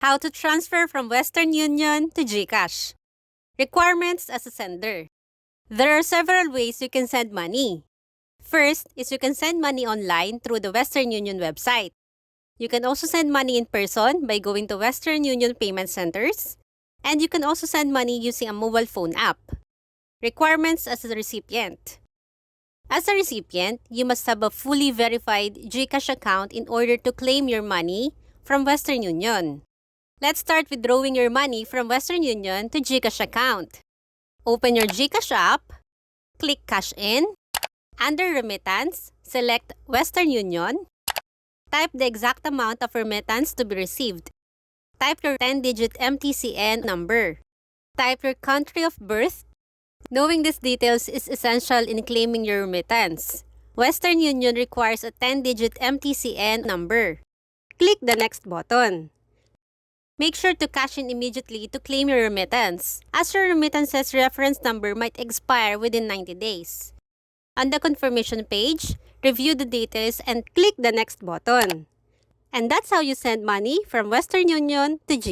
How to transfer from Western Union to GCash. Requirements as a sender. There are several ways you can send money. First is you can send money online through the Western Union website. You can also send money in person by going to Western Union payment centers. And you can also send money using a mobile phone app. Requirements as a recipient. As a recipient, you must have a fully verified GCash account in order to claim your money from Western Union. Let's start withdrawing your money from Western Union to GCash account. Open your GCash app, click Cash In. Under Remittance, select Western Union. Type the exact amount of remittance to be received. Type your 10-digit MTCN number. Type your country of birth. Knowing these details is essential in claiming your remittance. Western Union requires a 10-digit MTCN number. Click the Next button. Make sure to cash in immediately to claim your remittance, as your remittance's reference number might expire within 90 days. On the confirmation page, review the details and click the Next button. And that's how you send money from Western Union to GCash.